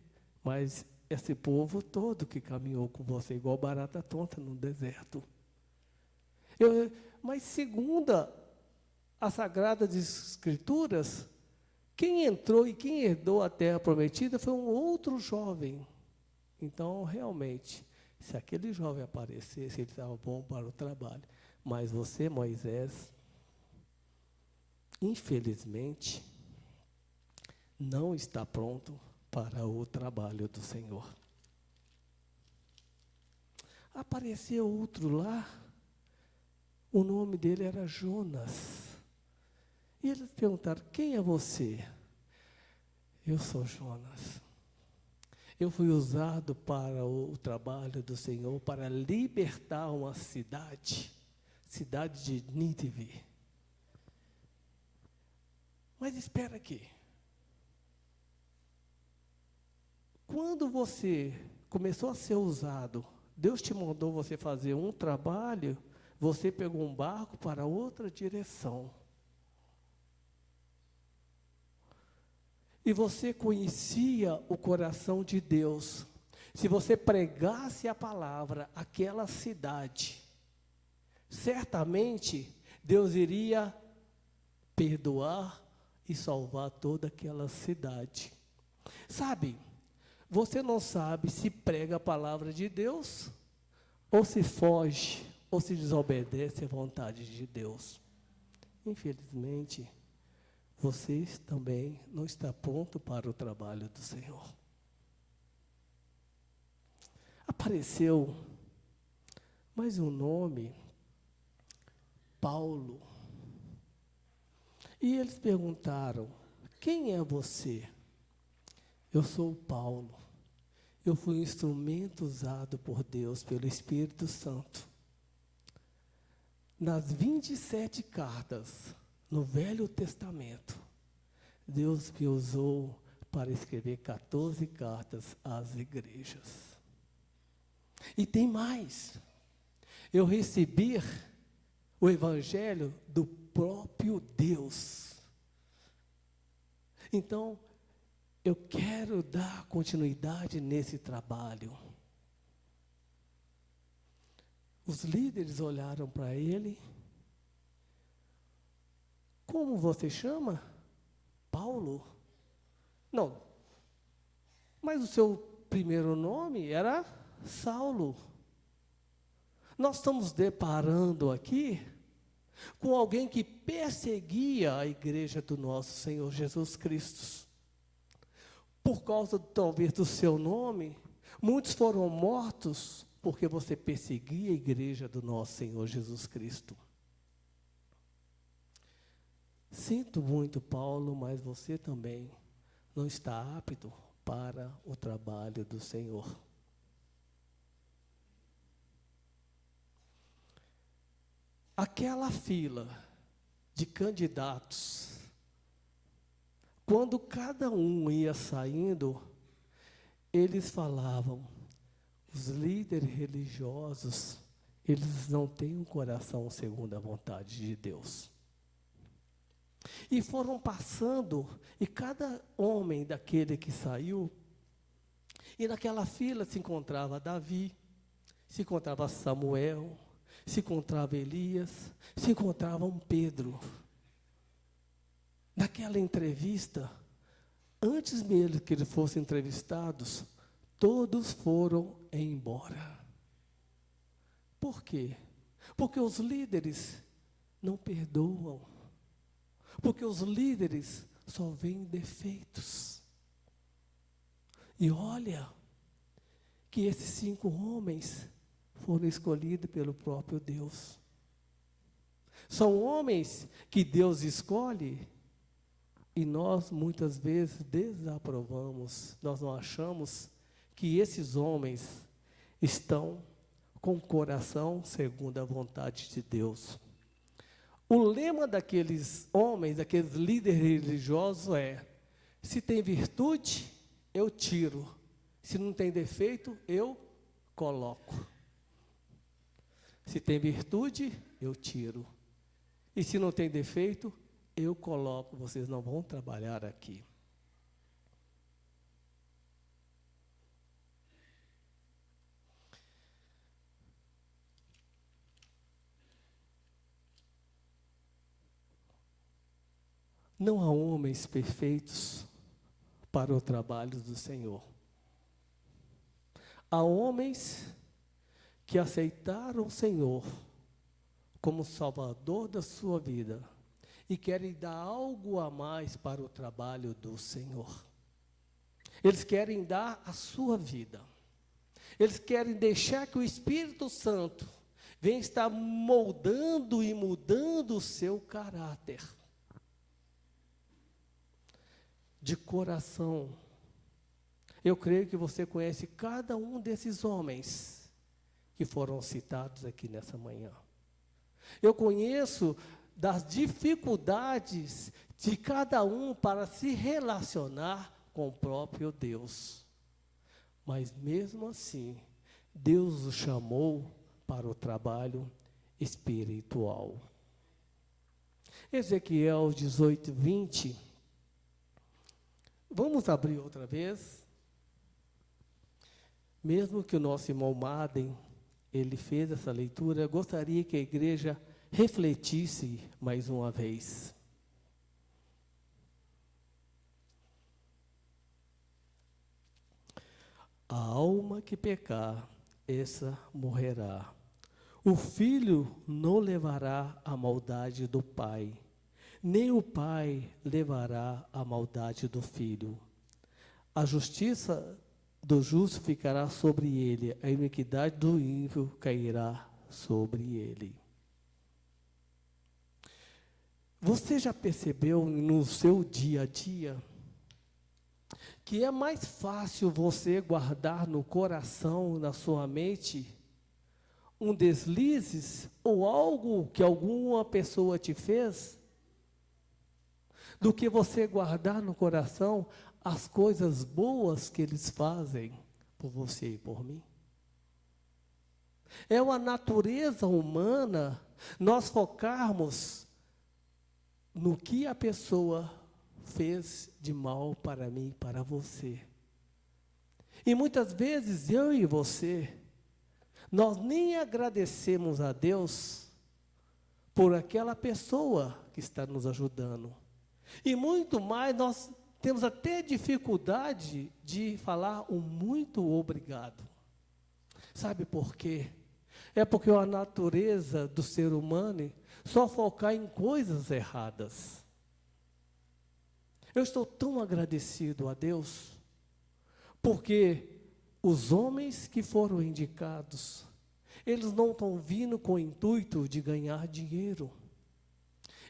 mas esse povo todo que caminhou com você, igual barata tonta no deserto. Mas segundo as Sagradas Escrituras, quem entrou e quem herdou a terra prometida foi um outro jovem. Então, realmente, se aquele jovem aparecesse, ele estava bom para o trabalho. Mas você, Moisés, infelizmente, não está pronto para o trabalho do Senhor. Apareceu outro lá, o nome dele era Jonas. E eles perguntaram, quem é você? Eu sou Jonas. Eu fui usado para o trabalho do Senhor, para libertar uma cidade de Nínive. Mas espera aqui. Quando você começou a ser usado, Deus te mandou você fazer um trabalho, você pegou um barco para outra direção. E você conhecia o coração de Deus. Se você pregasse a palavra àquela cidade, certamente Deus iria perdoar e salvar toda aquela cidade. Sabe, você não sabe se prega a palavra de Deus, ou se foge, ou se desobedece à vontade de Deus. Infelizmente, você também não está pronto para o trabalho do Senhor. Apareceu mais um nome, Paulo. E eles perguntaram, quem é você? Eu sou Paulo. Eu fui um instrumento usado por Deus, pelo Espírito Santo. Nas 27 cartas, no Velho Testamento, Deus me usou para escrever 14 cartas às igrejas. E tem mais. Eu recebi o Evangelho do próprio Deus. Então, eu quero dar continuidade nesse trabalho. Os líderes olharam para ele. Como você chama? Paulo? Não. Mas o seu primeiro nome era Saulo. Nós estamos deparando aqui com alguém que perseguia a igreja do nosso Senhor Jesus Cristo. Por causa, talvez, do seu nome, muitos foram mortos porque você perseguia a igreja do nosso Senhor Jesus Cristo. Sinto muito, Paulo, mas você também não está apto para o trabalho do Senhor. Aquela fila de candidatos, quando cada um ia saindo, eles falavam, os líderes religiosos, eles não têm um coração segundo a vontade de Deus. E foram passando, e cada homem daquele que saiu, e naquela fila se encontrava Davi, se encontrava Samuel, se encontrava Elias, se encontrava um Pedro. Naquela entrevista, antes mesmo que eles fossem entrevistados, todos foram embora. Por quê? Porque os líderes não perdoam. Porque os líderes só veem defeitos. E olha que esses 5 homens foram escolhidos pelo próprio Deus. São homens que Deus escolhe e nós muitas vezes desaprovamos. Nós não achamos que esses homens estão com o coração segundo a vontade de Deus. O lema daqueles homens, daqueles líderes religiosos é: se tem virtude, eu tiro. Se não tem defeito, eu coloco. Se tem virtude, eu tiro. E se não tem defeito, eu coloco. Vocês não vão trabalhar aqui. Não há homens perfeitos para o trabalho do Senhor. Há homens que aceitaram o Senhor como Salvador da sua vida e querem dar algo a mais para o trabalho do Senhor. Eles querem dar a sua vida. Eles querem deixar que o Espírito Santo venha estar moldando e mudando o seu caráter. De coração, eu creio que você conhece cada um desses homens que foram citados aqui nessa manhã. Eu conheço das dificuldades de cada um para se relacionar com o próprio Deus. Mas mesmo assim, Deus o chamou para o trabalho espiritual. Ezequiel 18, 20. Vamos abrir outra vez. Mesmo que o nosso irmão Madden, ele fez essa leitura, eu gostaria que a igreja refletisse mais uma vez. A alma que pecar, essa morrerá. O filho não levará a maldade do pai, nem o pai levará a maldade do filho. A justiça do justo ficará sobre ele, a iniquidade do ímpio cairá sobre ele. Você já percebeu no seu dia a dia que é mais fácil você guardar no coração, na sua mente, um deslizes ou algo que alguma pessoa te fez, do que você guardar no coração as coisas boas que eles fazem por você e por mim? É uma natureza humana nós focarmos no que a pessoa fez de mal para mim e para você. E muitas vezes eu e você, nós nem agradecemos a Deus por aquela pessoa que está nos ajudando. E muito mais, nós temos até dificuldade de falar um muito obrigado. Sabe por quê? É porque a natureza do ser humano só focar em coisas erradas. Eu estou tão agradecido a Deus, porque os homens que foram indicados, eles não estão vindo com o intuito de ganhar dinheiro.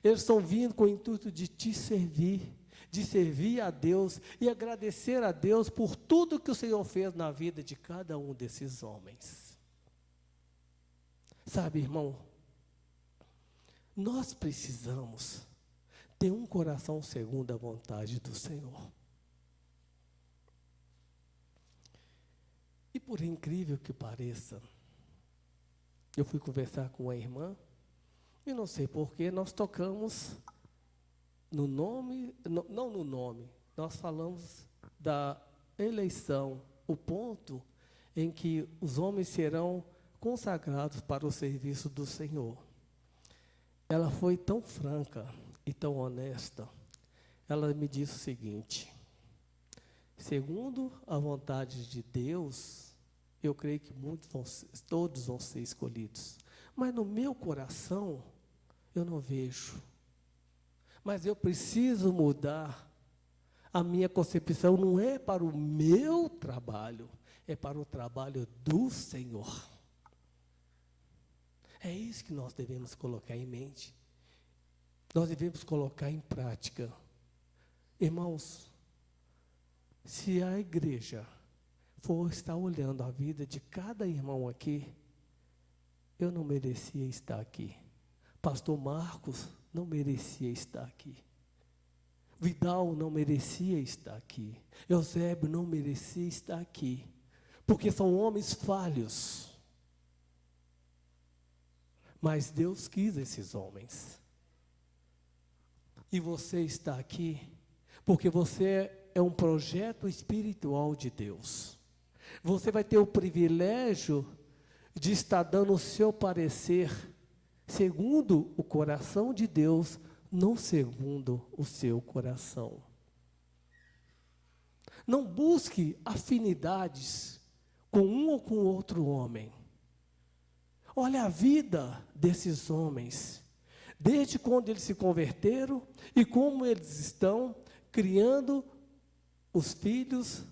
Eles estão vindo com o intuito de te servir, de servir a Deus e agradecer a Deus por tudo que o Senhor fez na vida de cada um desses homens. Sabe, irmão, nós precisamos ter um coração segundo a vontade do Senhor. E por incrível que pareça, eu fui conversar com a irmã, e não sei porquê, nós tocamos no nome, não no nome, nós falamos da eleição, o ponto em que os homens serão consagrados para o serviço do Senhor. Ela foi tão franca e tão honesta, ela me disse o seguinte: segundo a vontade de Deus, eu creio que todos vão ser escolhidos, Mas no meu coração, eu não vejo. Mas eu preciso mudar. A minha concepção não é para o meu trabalho, é para o trabalho do Senhor. É isso que nós devemos colocar em mente. Nós devemos colocar em prática. Irmãos, se a igreja for estar olhando a vida de cada irmão aqui, eu não merecia estar aqui. Pastor Marcos não merecia estar aqui. Vidal não merecia estar aqui. Eusébio não merecia estar aqui. Porque são homens falhos. Mas Deus quis esses homens. E você está aqui porque você é um projeto espiritual de Deus. Você vai ter o privilégio de estar dando o seu parecer segundo o coração de Deus, não segundo o seu coração. Não busque afinidades com um ou com outro homem. Olha a vida desses homens, desde quando eles se converteram e como eles estão criando os filhos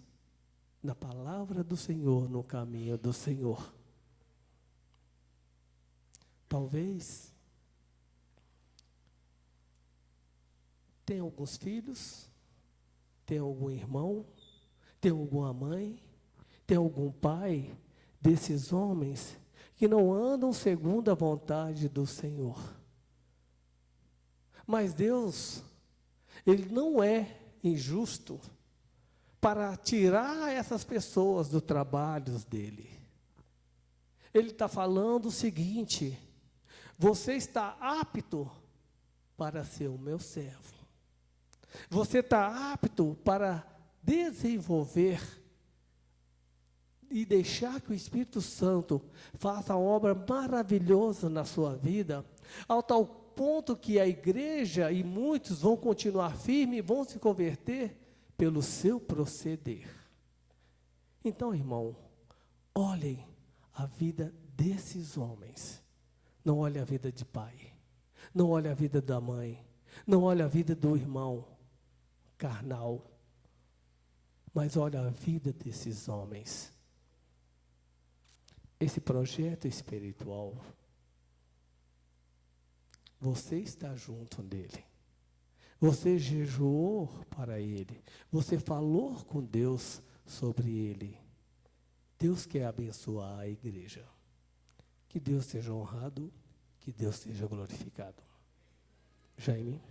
na palavra do Senhor, no caminho do Senhor. Talvez tenha alguns filhos, tenha algum irmão, tenha alguma mãe, tenha algum pai desses homens que não andam segundo a vontade do Senhor. Mas Deus, Ele não é injusto para tirar essas pessoas do trabalho dele. Ele está falando o seguinte: você está apto para ser o meu servo. Você está apto para desenvolver e deixar que o Espírito Santo faça uma obra maravilhosa na sua vida, ao tal ponto que a igreja e muitos vão continuar firmes e vão se converter pelo seu proceder. Então, irmão, olhem a vida desses homens. Não olhe a vida de pai, não olhe a vida da mãe, não olhe a vida do irmão carnal, mas olhe a vida desses homens. Esse projeto espiritual, você está junto dele. Você jejuou para ele. Você falou com Deus sobre ele. Deus quer abençoar a igreja. Que Deus seja honrado, que Deus seja glorificado. Jaime.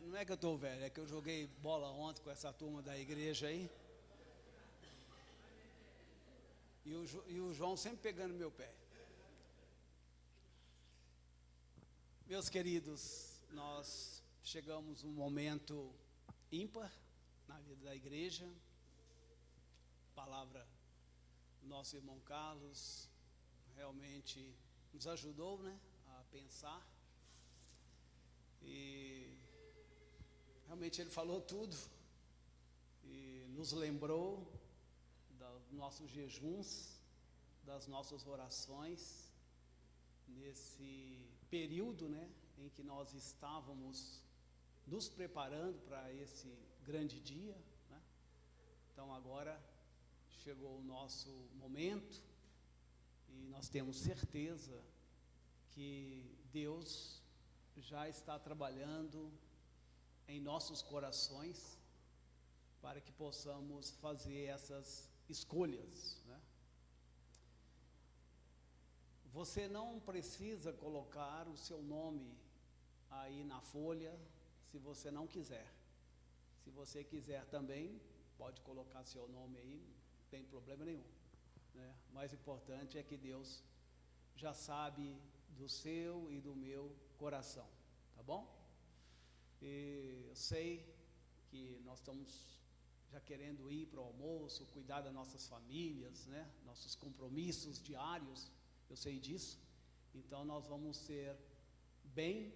Não é que eu estou velho, é que eu joguei bola ontem com essa turma da igreja aí. E o João sempre pegando meu pé. Meus queridos, nós chegamos num momento ímpar na vida da igreja. A palavra do nosso irmão Carlos realmente nos ajudou, né, a pensar. E realmente ele falou tudo e nos lembrou dos nossos jejuns, das nossas orações, nesse período, né, em que nós estávamos nos preparando para esse grande dia, né? Então agora chegou o nosso momento e nós temos certeza que Deus já está trabalhando em nossos corações para que possamos fazer essas escolhas, né? Você não precisa colocar o seu nome aí na folha se você não quiser. Se você quiser também, pode colocar seu nome aí, não tem problema nenhum, né? O mais importante é que Deus já sabe do seu e do meu coração, tá bom? sei que nós estamos já querendo ir para o almoço, cuidar das nossas famílias, né? Nossos compromissos diários, eu sei disso. Então nós vamos ser bem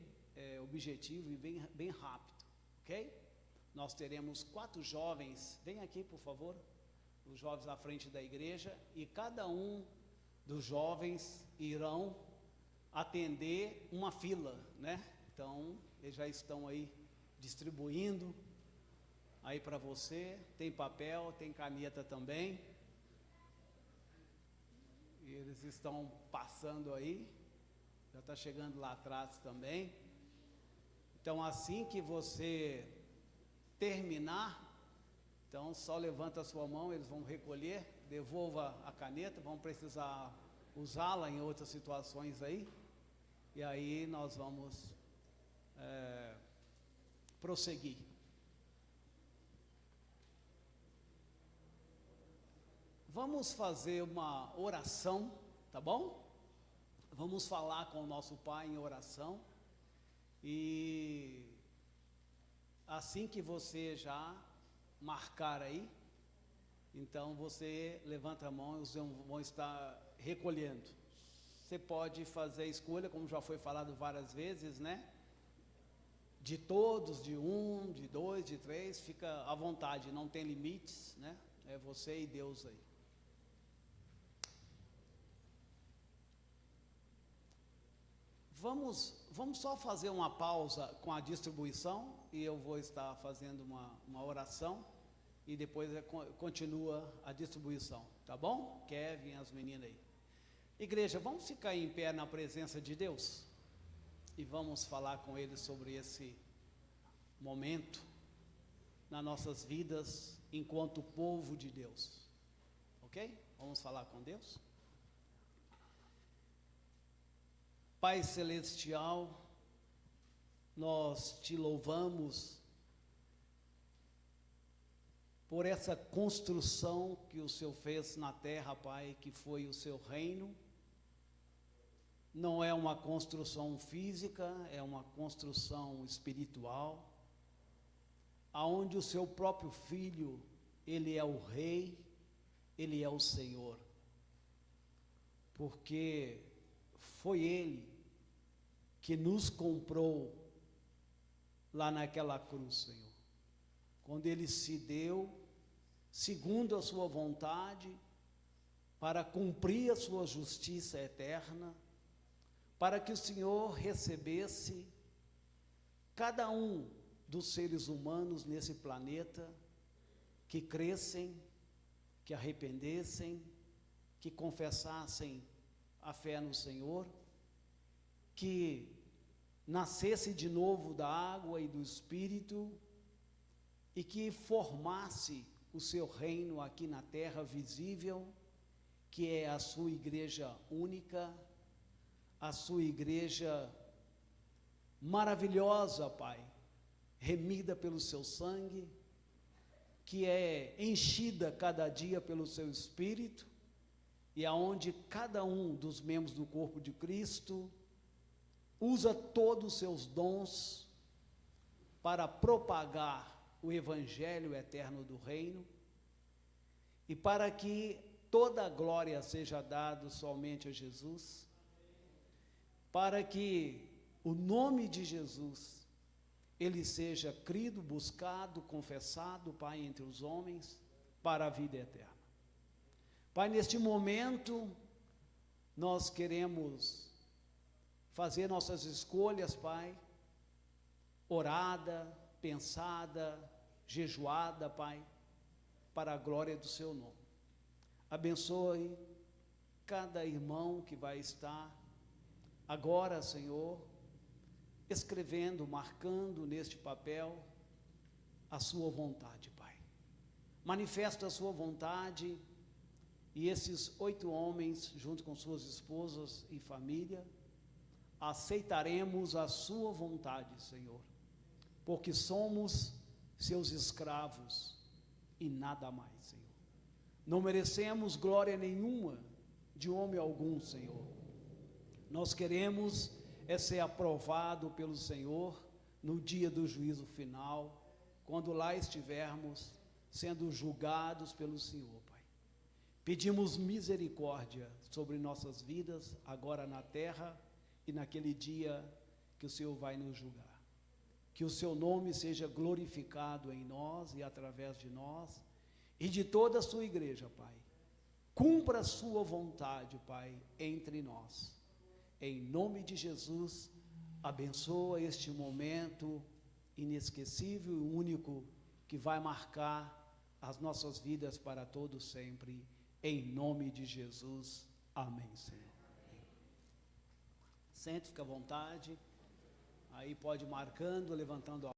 objetivo e bem rápido, ok? Nós teremos 4 jovens, vem aqui por favor, os jovens à frente da igreja, e cada um dos jovens irão atender uma fila, né? Então eles já estão aí distribuindo aí para você, tem papel, tem caneta também, e eles estão passando aí, já está chegando lá atrás também. Então assim que você terminar, então só levanta a sua mão, eles vão recolher, devolva a caneta, vão precisar usá-la em outras situações aí, e aí nós vamos prosseguir. Vamos fazer uma oração, tá bom? Vamos falar com o nosso Pai em oração, e assim que você já marcar aí, então você levanta a mão e os vão estar recolhendo. Você pode fazer a escolha, como já foi falado várias vezes, né? De todos, de 1, de 2, de 3, fica à vontade, não tem limites, né? É você e Deus aí. Vamos só fazer uma pausa com a distribuição, e eu vou estar fazendo uma oração, e depois continua a distribuição, tá bom? Kevin, as meninas aí. Igreja, vamos ficar em pé na presença de Deus, e vamos falar com Ele sobre esse momento nas nossas vidas, enquanto povo de Deus, ok? Vamos falar com Deus? Pai Celestial, nós te louvamos por essa construção que o Senhor fez na terra, Pai, que foi o seu reino. Não é uma construção física, é uma construção espiritual, aonde o seu próprio Filho, Ele é o Rei, Ele é o Senhor, porque foi Ele que nos comprou lá naquela cruz, Senhor, quando Ele se deu segundo a sua vontade, para cumprir a sua justiça eterna, para que o Senhor recebesse cada um dos seres humanos nesse planeta, que crescem, que arrependessem, que confessassem a fé no Senhor, que nascesse de novo da água e do Espírito, e que formasse o seu reino aqui na terra visível, que é a sua igreja única, a sua igreja maravilhosa, Pai, remida pelo seu sangue, que é enchida cada dia pelo seu Espírito, e aonde cada um dos membros do corpo de Cristo usa todos os seus dons para propagar o Evangelho eterno do reino, e para que toda a glória seja dada somente a Jesus, para que o nome de Jesus, ele seja crido, buscado, confessado, Pai, entre os homens, para a vida eterna. Pai, neste momento, nós queremos fazer nossas escolhas, Pai, orada, pensada, jejuada, Pai, para a glória do seu nome. Abençoe cada irmão que vai estar agora, Senhor, escrevendo, marcando neste papel a sua vontade, Pai. Manifesta a sua vontade, e esses 8 homens, junto com suas esposas e família, aceitaremos a sua vontade, Senhor, porque somos seus escravos e nada mais, Senhor. Não merecemos glória nenhuma de homem algum, Senhor. Nós queremos ser aprovado pelo Senhor no dia do juízo final, quando lá estivermos sendo julgados pelo Senhor, Pai. Pedimos misericórdia sobre nossas vidas, agora na terra e naquele dia que o Senhor vai nos julgar. Que o seu nome seja glorificado em nós e através de nós e de toda a sua igreja, Pai. Cumpra a sua vontade, Pai, entre nós. Em nome de Jesus, abençoa este momento inesquecível e único que vai marcar as nossas vidas para todo sempre. Em nome de Jesus. Amém, Senhor. Sente, fica à vontade. Aí pode ir marcando, levantando a